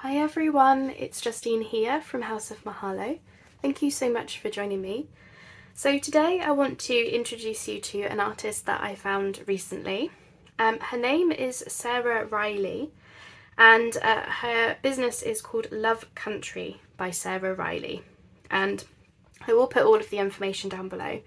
Hi everyone, it's Justine here from House of Mahalo. Thank you so much for joining me. So today I want to introduce you to an artist that I found recently. Her name is Sarah Reilly, and her business is called Love Country by Sarah Reilly. And I will put all of the information down below.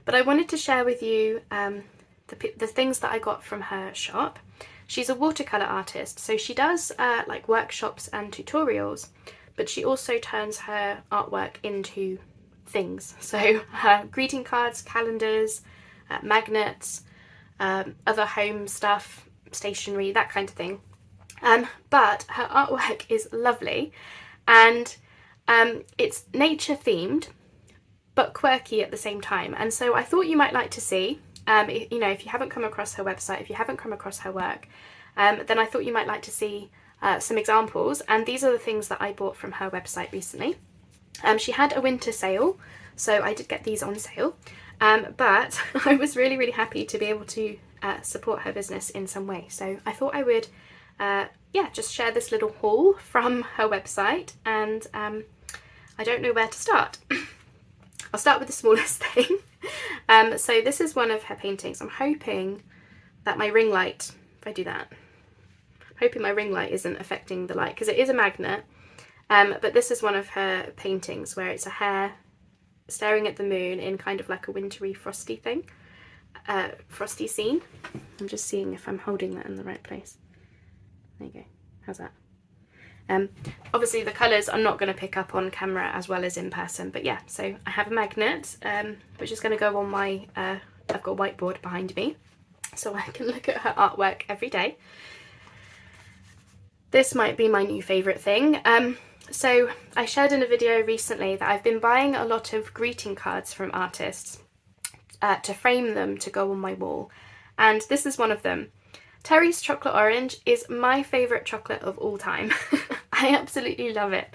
But I wanted to share with you the things that I got from her shop. She's a watercolour artist, so she does like workshops and tutorials, but she also turns her artwork into things. So greeting cards, calendars, magnets, other home stuff, stationery, that kind of thing. But her artwork is lovely, and it's nature themed, but quirky at the same time. And so I thought you might like to see. If you haven't come across her website, if you haven't come across her work, then I thought you might like to see some examples. And these are the things that I bought from her website recently. She had a winter sale, so I did get these on sale. But I was really, really happy to be able to support her business in some way. So I thought I would, just share this little haul from her website. And I don't know where to start. I'll start with the smallest thing. So this is one of her paintings. I'm hoping that my ring light, if I do that, I'm hoping my ring light isn't affecting the light, because it is a magnet. But this is one of her paintings where it's a hare staring at the moon in kind of like a wintry frosty thing, frosty scene. I'm just seeing if I'm holding that in the right place. There you go. How's that? Obviously the colours I'm not going to pick up on camera as well as in person, but yeah, so I have a magnet which is going to go on my, I've got a whiteboard behind me so I can look at her artwork every day. This might be my new favourite thing. So I shared in a video recently that I've been buying a lot of greeting cards from artists to frame them to go on my wall, and this is one of them. Terry's Chocolate Orange is my favourite chocolate of all time. I absolutely love it.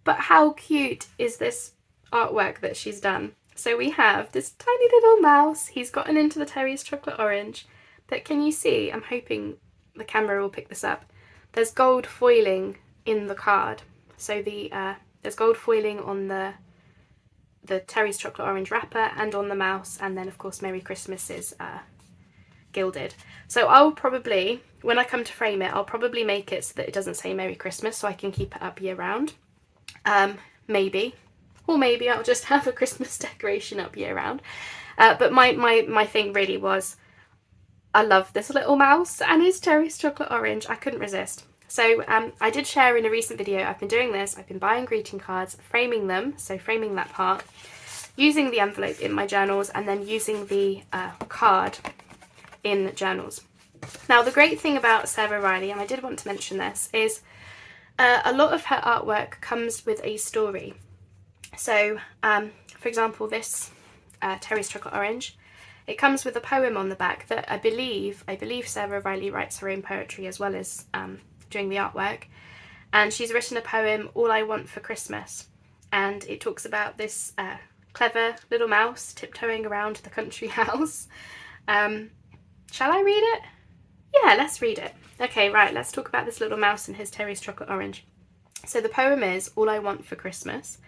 But how cute is this artwork that she's done? So we have this tiny little mouse. He's gotten into the Terry's Chocolate Orange. But can you see? I'm hoping the camera will pick this up. There's gold foiling in the card. So there's gold foiling on the Terry's Chocolate Orange wrapper and on the mouse. And then, of course, Merry Christmas is gilded. So I'll probably, when I come to frame it, I'll probably make it so that it doesn't say Merry Christmas, so I can keep it up year round. Maybe. Or maybe I'll just have a Christmas decoration up year round. But my thing really was, I love this little mouse and his Terry's Chocolate Orange. I couldn't resist. So I did share in a recent video, I've been doing this, I've been buying greeting cards, framing them, so framing that part, using the envelope in my journals, and then using the card in journals. Now the great thing about Sarah Reilly, and I did want to mention this, is a lot of her artwork comes with a story. So for example, this Terry's Chocolate Orange, it comes with a poem on the back that I believe Sarah Reilly writes her own poetry as well as doing the artwork, and she's written a poem, All I Want for Christmas, and it talks about this clever little mouse tiptoeing around the country house. Shall I read it? Yeah, let's read it. Okay, right, let's talk about this little mouse and his Terry's Chocolate Orange. So the poem is All I Want for Christmas.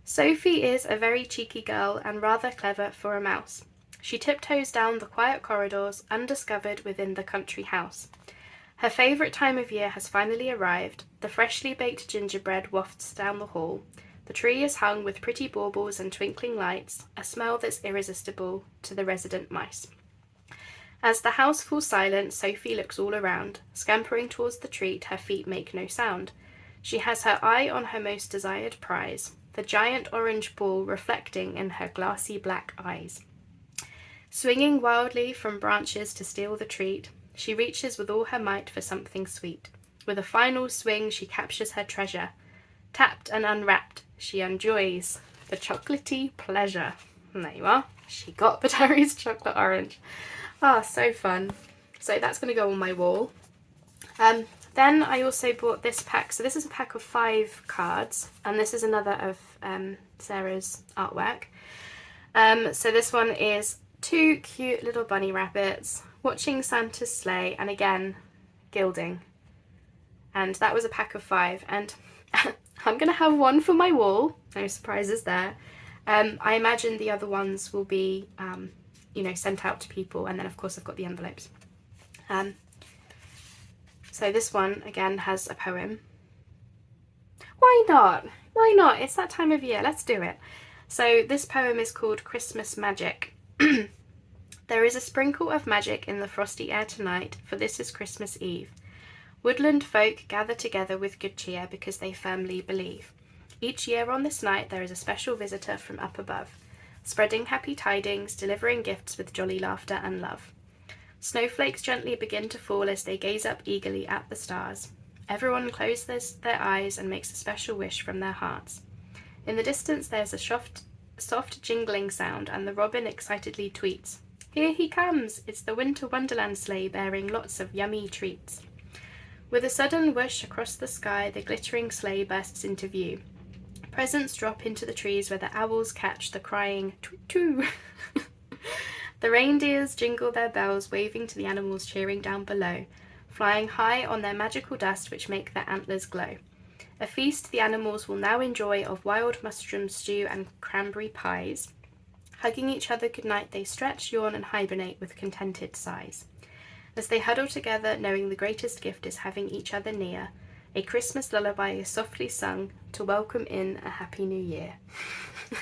Sophie is a very cheeky girl and rather clever for a mouse. She tiptoes down the quiet corridors undiscovered within the country house. Her favourite time of year has finally arrived. The freshly baked gingerbread wafts down the hall. The tree is hung with pretty baubles and twinkling lights, a smell that's irresistible to the resident mice. As the house falls silent, Sophie looks all around. Scampering towards the treat, her feet make no sound. She has her eye on her most desired prize, the giant orange ball reflecting in her glassy black eyes. Swinging wildly from branches to steal the treat, she reaches with all her might for something sweet. With a final swing, she captures her treasure. Tapped and unwrapped, she enjoys the chocolatey pleasure. And there you are. She got the Terry's Chocolate Orange. Ah, so fun. So that's going to go on my wall. Then I also bought this pack. So this is a pack of 5 cards, and this is another of Sarah's artwork. So this one is 2 cute little bunny rabbits watching Santa's sleigh, and again, gilding. and that was a pack of 5, and I'm gonna have one for my wall, no surprises there. I imagine the other ones will be sent out to people, and then of course I've got the envelopes. So this one again has a poem. Why not? Why not? It's that time of year, let's do it. So this poem is called Christmas Magic. There is a sprinkle of magic in the frosty air tonight, for this is Christmas Eve. Woodland folk gather together with good cheer because they firmly believe. Each year on this night there is a special visitor from up above, spreading happy tidings, delivering gifts with jolly laughter and love. Snowflakes gently begin to fall as they gaze up eagerly at the stars. Everyone closes their eyes and makes a special wish from their hearts. In the distance there's a soft jingling sound, and the robin excitedly tweets, "Here he comes! It's the winter wonderland sleigh bearing lots of yummy treats." With a sudden whoosh across the sky, the glittering sleigh bursts into view. Presents drop into the trees where the owls catch the crying toot-toot. The reindeers jingle their bells, waving to the animals cheering down below, flying high on their magical dust which make their antlers glow. A feast the animals will now enjoy of wild mushroom stew and cranberry pies. Hugging each other goodnight, they stretch, yawn, and hibernate with contented sighs. As they huddle together, knowing the greatest gift is having each other near, a Christmas lullaby is softly sung to welcome in a happy new year.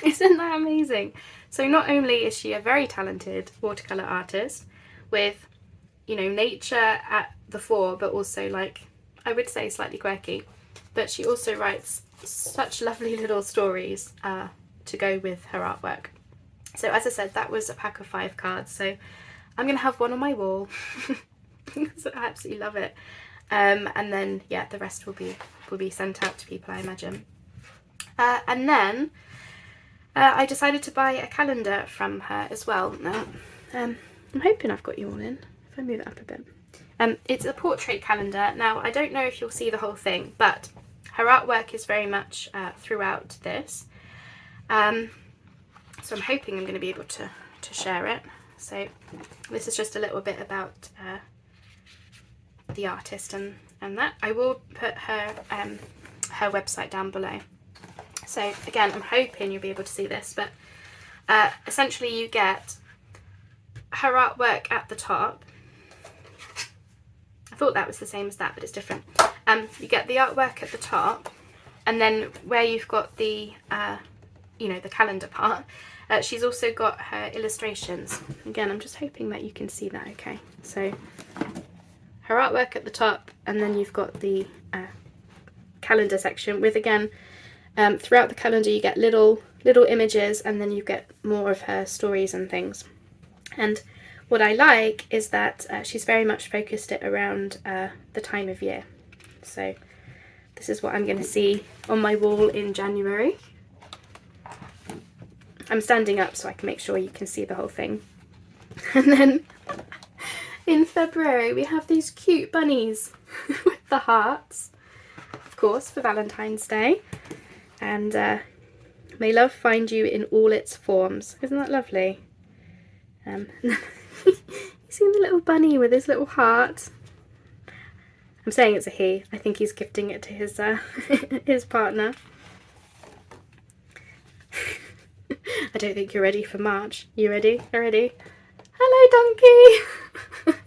Isn't that amazing? So not only is she a very talented watercolour artist with, nature at the fore, but also I would say slightly quirky, but she also writes such lovely little stories to go with her artwork. So as I said, that was a pack of 5 cards, so I'm going to have one on my wall because I absolutely love it. And then, the rest will be sent out to people, I imagine. And then I decided to buy a calendar from her as well. Now, I'm hoping I've got you all in, if I move it up a bit. It's a portrait calendar. Now, I don't know if you'll see the whole thing, but her artwork is very much throughout this. So I'm hoping I'm going to be able to share it. So this is just a little bit about the artist and that. I will put her website down below. So again, I'm hoping you'll be able to see this, but essentially you get her artwork at the top. I thought that was the same as that, but it's different. You get the artwork at the top, and then where you've got the the calendar part, she's also got her illustrations. Again, I'm just hoping that you can see that okay. So her artwork at the top, and then you've got the calendar section with, again, throughout the calendar you get little images, and then you get more of her stories and things. And what I like is that she's very much focused it around the time of year. So this is what I'm going to see on my wall in January. I'm standing up so I can make sure you can see the whole thing. And then in February we have these cute bunnies with the hearts, of course, for Valentine's Day. And may love find you in all its forms. Isn't that lovely? You see the little bunny with his little heart? I'm saying it's a he. I think he's gifting it to his his partner. I don't think you're ready for March. You ready? You ready? Hello, donkey!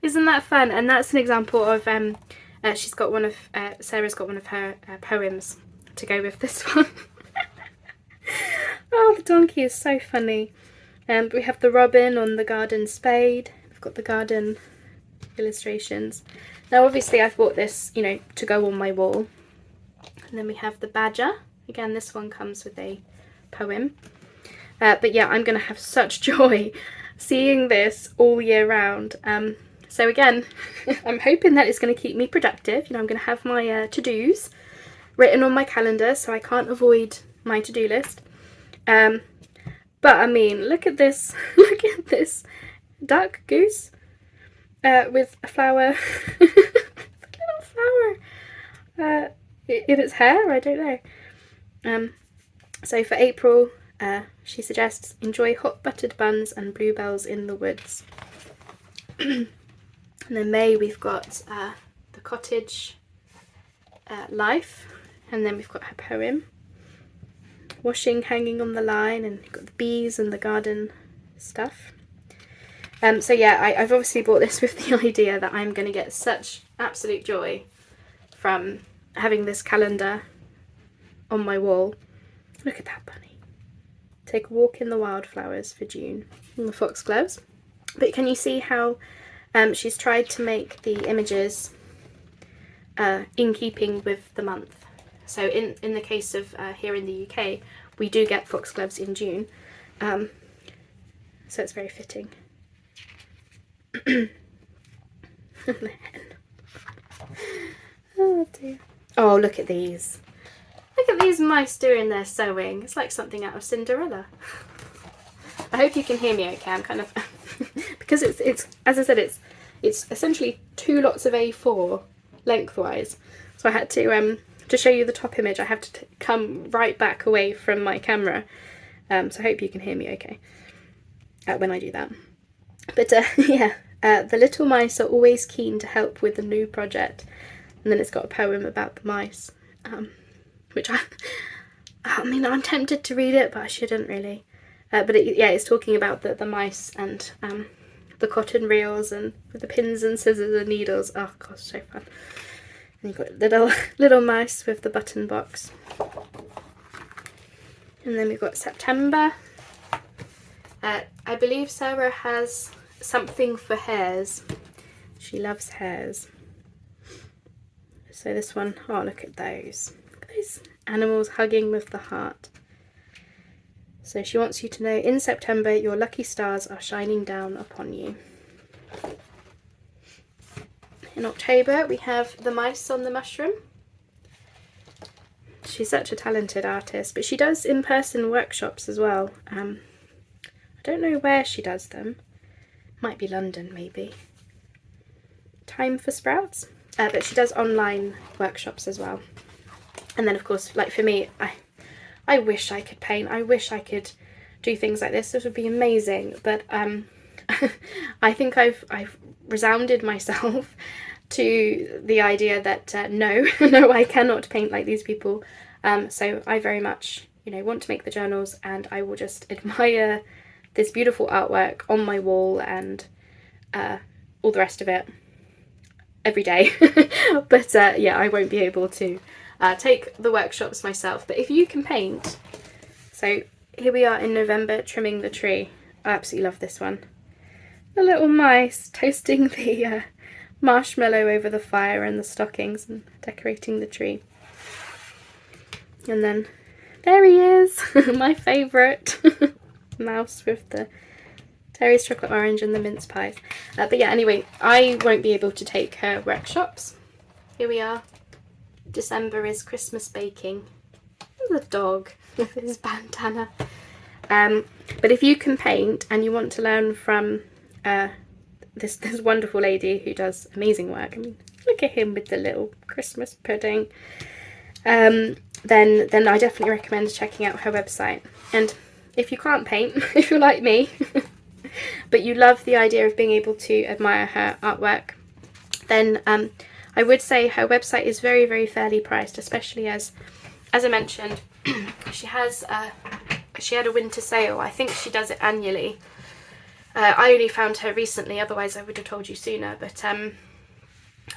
Isn't that fun? And that's an example of she's got one of Sarah's got one of her poems to go with this one. Oh, the donkey is so funny. We have the robin on the garden spade. We've got the garden illustrations. Now, obviously, I've bought this, to go on my wall. And then we have the badger. Again, this one comes with a poem. But yeah, I'm going to have such joy seeing this all year round. So again, I'm hoping that it's going to keep me productive. I'm going to have my to-dos written on my calendar, so I can't avoid my to-do list. But I mean, look at this. Look at this duck goose with a flower. A little flower in its hair. I don't know. So for April, she suggests enjoy hot buttered buns and bluebells in the woods. And then May, we've got the cottage life, and then we've got her poem, washing hanging on the line, and you've got the bees and the garden stuff. So yeah, I've obviously bought this with the idea that I'm going to get such absolute joy from having this calendar on my wall. Look at that bunny. Take a walk in the wildflowers for June. And the foxgloves. But can you see how she's tried to make the images in keeping with the month? So in the case of here in the UK, we do get foxgloves in June. So it's very fitting. Oh dear. Oh, look at these. Look at these mice doing their sewing. It's like something out of Cinderella. I hope you can hear me okay. I'm kind of because it's as I said, it's essentially 2 lots of A4 lengthwise. So I had to show you the top image, I have to come right back away from my camera. So I hope you can hear me okay when I do that. But yeah, the little mice are always keen to help with a new project. And then it's got a poem about the mice, which I mean, I'm tempted to read it, but I shouldn't really. But it's talking about the mice and the cotton reels and with the pins and scissors and needles. Oh gosh, so fun. And you've got little mice with the button box. And then we've got September. I believe Sarah has something for hares. She loves hares. So this one, oh look at those. Look at those animals hugging with the heart. So she wants you to know, in September your lucky stars are shining down upon you. In October we have the mice on the mushroom. She's such a talented artist, but she does in-person workshops as well. I don't know where she does them. Might be London maybe. Time for Sprouts. But she does online workshops as well. And then of course, like for me, I wish I could paint. I wish I could do things like this. This would be amazing. But I think I've resounded myself to the idea that no, I cannot paint like these people. So I very much, want to make the journals, and I will just admire this beautiful artwork on my wall and all the rest of it every day. But yeah, I won't be able to take the workshops myself. But if you can paint, so here we are in November trimming the tree. I absolutely love this one. The little mice toasting the marshmallow over the fire and the stockings and decorating the tree. And then there he is, my favourite mouse with the Terry's chocolate orange and the mince pies. But yeah, anyway, I won't be able to take her workshops. Here we are. December is Christmas baking. The dog with his bandana. But if you can paint and you want to learn from this wonderful lady who does amazing work. I mean, look at him with the little Christmas pudding. Then I definitely recommend checking out her website. And if you can't paint, if you're like me, but you love the idea of being able to admire her artwork, then I would say her website is very, very fairly priced, especially as I mentioned, she had a winter sale. I think she does it annually. I only found her recently, otherwise I would have told you sooner, but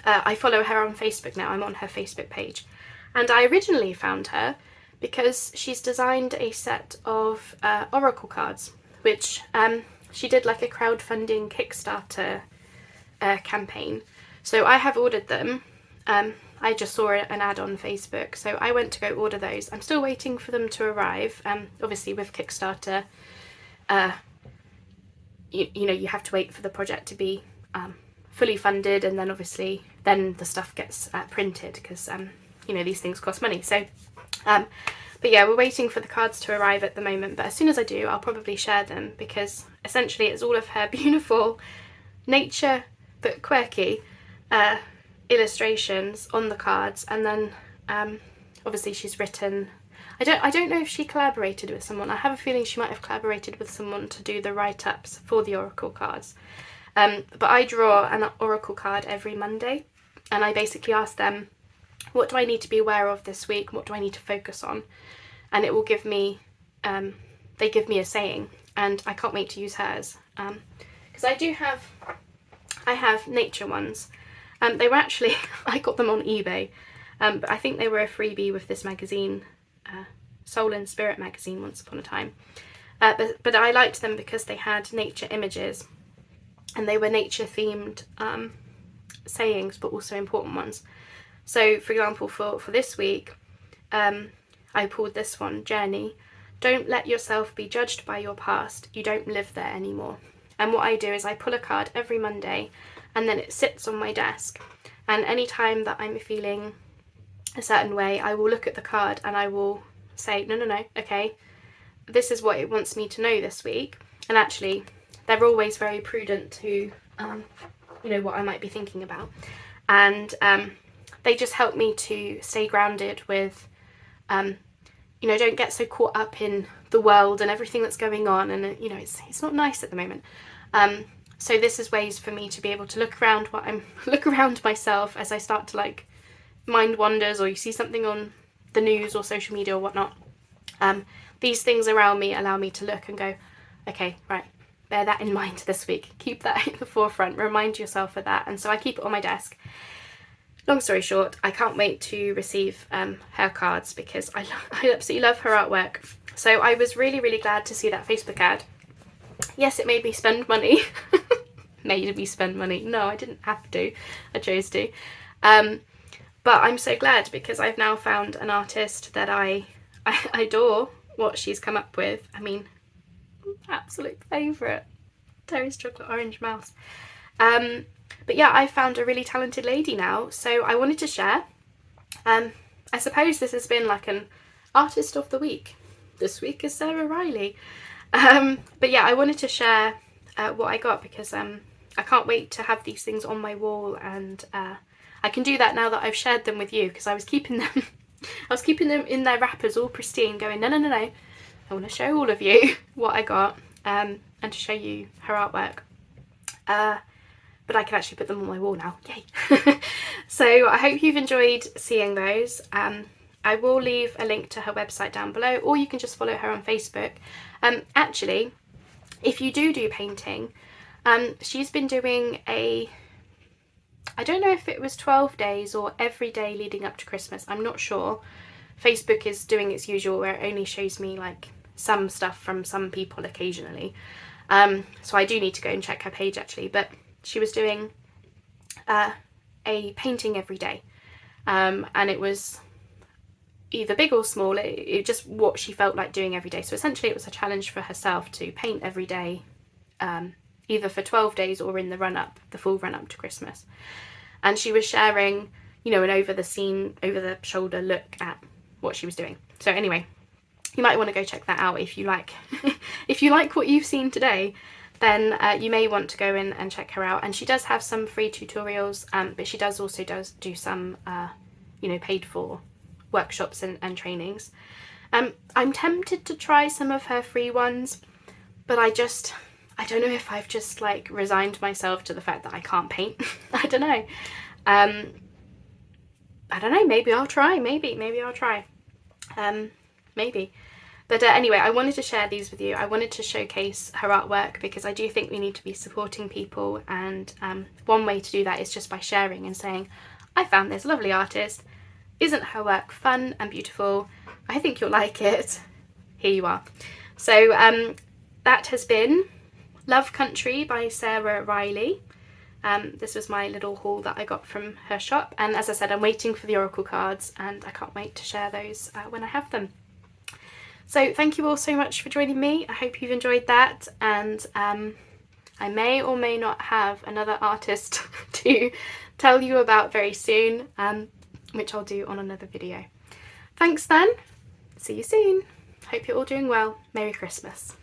I follow her on Facebook now. I'm on her Facebook page. And I originally found her because she's designed a set of oracle cards, which she did like a crowdfunding Kickstarter campaign. So I have ordered them. I just saw an ad on Facebook, so I went to go order those. I'm still waiting for them to arrive. Obviously with Kickstarter, you have to wait for the project to be fully funded, and then obviously then the stuff gets printed, because these things cost money. So but yeah, we're waiting for the cards to arrive at the moment, but as soon as I do, I'll probably share them, because essentially it's all of her beautiful nature but quirky illustrations on the cards. And then obviously she's written, I don't know if she collaborated with someone. I have a feeling she might have collaborated with someone to do the write-ups for the oracle cards. But I draw an oracle card every Monday, and I basically ask them, what do I need to be aware of this week? What do I need to focus on? And it will give me, they give me a saying, and I can't wait to use hers. Because I have nature ones. They were actually, I got them on eBay, but I think they were a freebie with this magazine, Soul and Spirit magazine, once upon a time. But I liked them because they had nature images, and they were nature themed sayings, but also important ones. So for example, for this week, I pulled this one, Journey. Don't let yourself be judged by your past. You don't live there anymore. And what I do is I pull a card every Monday, and then it sits on my desk. And any time that I'm feeling a certain way, I will look at the card and I will say, no, okay, this is what it wants me to know this week. And actually, they're always very prudent to, what I might be thinking about. And they just help me to stay grounded with, don't get so caught up in the world and everything that's going on. And, it's not nice at the moment. So this is ways for me to be able to look around myself as I start to like mind wanders, or you see something on the news or social media or whatnot. These things around me allow me to look and go, okay, right, bear that in mind this week. Keep that in the forefront. Remind yourself of that. And so I keep it on my desk. Long story short, I can't wait to receive her cards because I absolutely love her artwork. So I was really, really glad to see that Facebook ad. Yes, it made me spend money. Made me spend money. No, I didn't have to. I chose to. But I'm so glad because I've now found an artist that I adore what she's come up with. I mean, absolute favourite. Terry's Chocolate Orange Mouse. But yeah, I found a really talented lady now, so I wanted to share. I suppose this has been like an artist of the week. This week is Sarah Reilly. But yeah, I wanted to share what I got because I can't wait to have these things on my wall, and I can do that now that I've shared them with you, because I was keeping them in their wrappers all pristine, going, no, I want to show all of you what I got, and to show you her artwork. But I can actually put them on my wall now. Yay! So I hope you've enjoyed seeing those. I will leave a link to her website down below, or you can just follow her on Facebook. Actually, if you do painting, she's been doing I don't know if it was 12 days or every day leading up to Christmas. I'm not sure. Facebook is doing its usual where it only shows me like some stuff from some people occasionally. So I do need to go and check her page actually. But she was doing a painting every day. And it was either big or small. It just what she felt like doing every day. So essentially it was a challenge for herself to paint every day, either for 12 days or in the full run up to Christmas. And she was sharing, an over the shoulder look at what she was doing. So anyway, you might want to go check that out if you like. If you like what you've seen today, then you may want to go in and check her out. And she does have some free tutorials, but she does do some, paid for workshops and trainings. I'm tempted to try some of her free ones, but I don't know if I've just like resigned myself to the fact that I can't paint. I don't know. Maybe I'll try. Maybe I'll try. Maybe. But anyway, I wanted to share these with you. I wanted to showcase her artwork because I do think we need to be supporting people, and one way to do that is just by sharing and saying, I found this lovely artist. Isn't her work fun and beautiful? I think you'll like it. Here you are. So that has been Love Country by Sarah Reilly. This was my little haul that I got from her shop, and as I said, I'm waiting for the oracle cards and I can't wait to share those when I have them. So thank you all so much for joining me. I hope you've enjoyed that, and I may or may not have another artist to tell you about very soon, which I'll do on another video. Thanks then, see you soon. Hope you're all doing well. Merry Christmas.